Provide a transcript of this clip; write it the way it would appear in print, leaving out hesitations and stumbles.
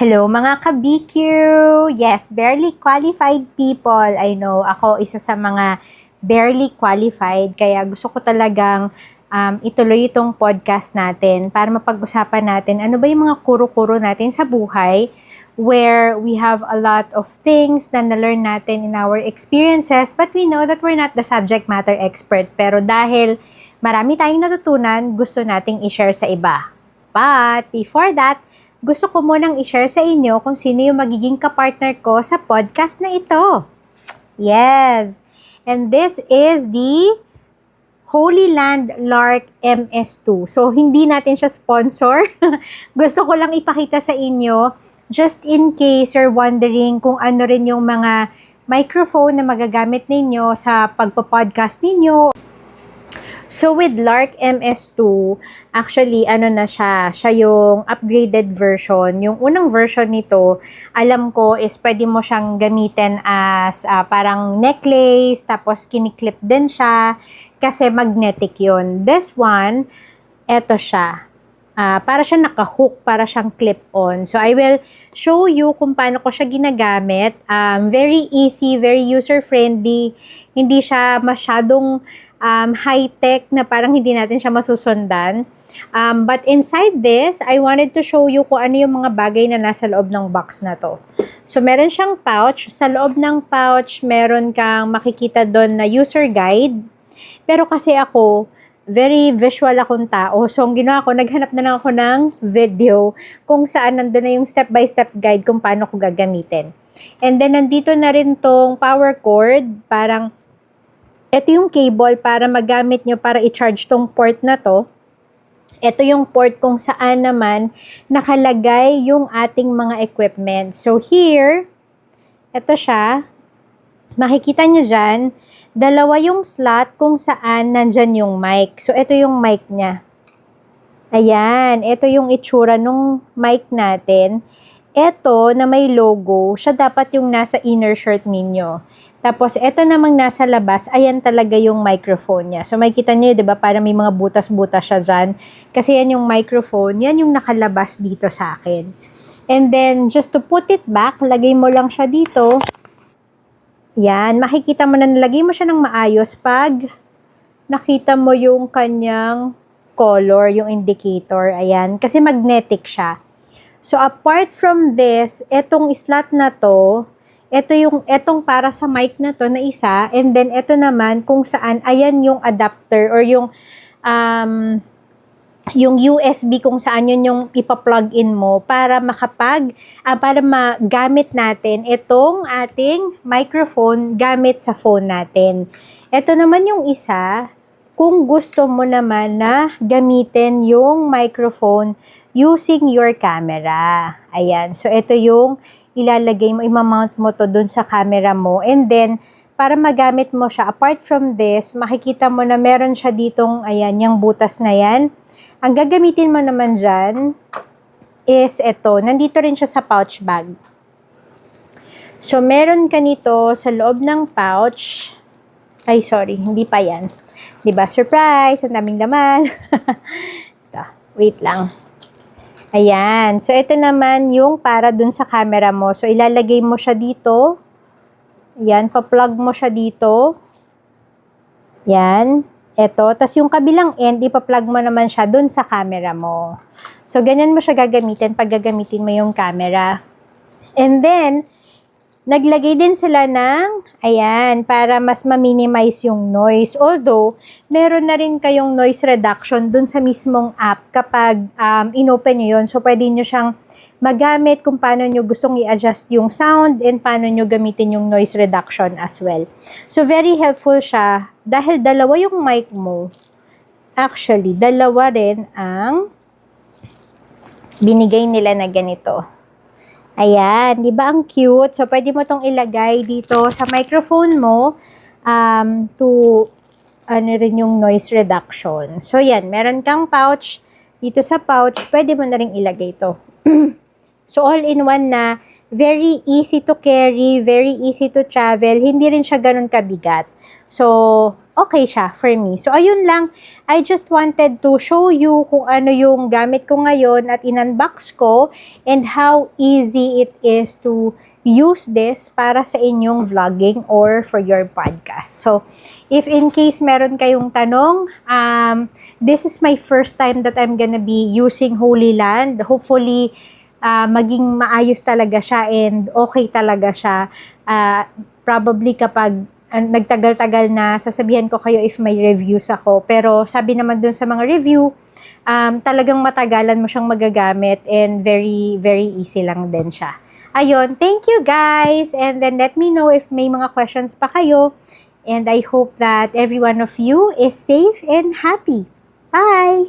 Hello mga ka-BQ! Yes, barely qualified people. I know, ako isa sa mga barely qualified. Kaya gusto ko talagang ituloy itong podcast natin para mapag-usapan natin ano ba yung mga kuro-kuro natin sa buhay where we have a lot of things na na-learn natin in our experiences but we know that we're not the subject matter expert. Pero dahil marami tayong natutunan, gusto nating i-share sa iba. But before that, gusto ko munang i-share sa inyo kung sino yung magiging kapartner ko sa podcast na ito. Yes! And this is the Holy Land Lark MS2. So, hindi natin siya sponsor. Gusto ko lang ipakita sa inyo just in case you're wondering kung ano rin yung mga microphone na magagamit ninyo sa pagpa-podcast ninyo. So with Lark MS2, actually ano na siya yung upgraded version. Yung unang version nito, alam ko is pwede mo siyang gamitin as parang necklace, tapos kiniklip din siya kasi magnetic yun. This one, eto siya. Para siya naka-hook, para siyang clip-on. So I will show you kung paano ko siya ginagamit. Very easy, very user-friendly. Hindi siya masyadong high-tech na parang hindi natin siya masusundan. But inside this, I wanted to show you kung ano yung mga bagay na nasa loob ng box na to. So meron siyang pouch. Sa loob ng pouch, meron kang makikita doon na user guide. Pero kasi ako, very visual akong tao. So, ang ginawa ko, naghanap na lang ako ng video kung saan nandun na yung step-by-step guide kung paano ko gagamitin. And then, nandito na rin tong power cord. Parang, ito yung cable para magamit nyo para i-charge tong port na to. Ito yung port kung saan naman nakalagay yung ating mga equipment. So, here, ito siya. Makikita nyo dyan, dalawa yung slot kung saan nandyan yung mic. So, ito yung mic niya. Ayan, ito yung itsura nung mic natin. Ito na may logo, siya dapat yung nasa inner shirt ninyo. Tapos, ito namang nasa labas, ayan talaga yung microphone niya. So, makikita nyo, di ba, parang may mga butas-butas siya dyan. Kasi yan yung microphone, yan yung nakalabas dito sa akin. And then, just to put it back, lagay mo lang siya dito. Yan, makikita mo na nalagay mo siya ng maayos pag nakita mo yung kanyang color, yung indicator. Ayan, kasi magnetic siya. So, apart from this, etong slot na to, etong para sa mic na to na isa, and then eto naman kung saan, ayan yung adapter or yung USB kung saan yun yung ipa-plug in mo para para magamit natin itong ating microphone gamit sa phone natin. Ito naman yung isa, kung gusto mo naman na gamitin yung microphone using your camera. Ayan, so ito yung ilalagay mo, imamount mo to dun sa camera mo, and then para magamit mo siya, apart from this, makikita mo na meron siya ditong, ayan, yung butas na yan. Ang gagamitin mo naman dyan is ito. Nandito rin siya sa pouch bag. So, meron ka nito sa loob ng pouch. Ay, sorry. Hindi pa yan. Diba? Surprise! Ang daming laman. Ito. Wait lang. Ayan. So, ito naman yung para dun sa camera mo. So, ilalagay mo siya dito. Ayan. Pa-plug mo siya dito. Yan. Ito. Tapos yung kabilang end, ipa-plug mo naman siya dun sa camera mo. So, ganyan mo siya gagamitin pag gagamitin mo yung camera. And then, naglagay din sila ng, ayan, para mas ma-minimize yung noise. Although, meron na rin kayong noise reduction dun sa mismong app kapag inopen nyo yun. So, pwede nyo siyang magamit kung paano nyo gustong i-adjust yung sound and paano nyo gamitin yung noise reduction as well. So, very helpful siya dahil dalawa yung mic mo. Actually, dalawa rin ang binigay nila na ganito. Ayan, di ba ang cute? So, pwede mo tong ilagay dito sa microphone mo to ano rin yung noise reduction. So, yan, meron kang pouch. Dito sa pouch, pwede mo na rin ilagay to. So, all-in-one na, very easy to carry, very easy to travel, hindi rin siya ganun kabigat. So, okay siya for me. So, ayun lang. I just wanted to show you kung ano yung gamit ko ngayon at in-unbox ko and how easy it is to use this para sa inyong vlogging or for your podcast. So, if in case meron kayong tanong, this is my first time that I'm gonna be using Holy Land. Hopefully, maging maayos talaga siya and okay talaga siya. Probably kapag nagtagal-tagal na, sasabihan ko kayo if may reviews ako. Pero sabi naman dun sa mga review, talagang matagalan mo siyang magagamit and very, very easy lang din siya. Ayun, thank you guys! And then let me know if may mga questions pa kayo. And I hope that every one of you is safe and happy. Bye!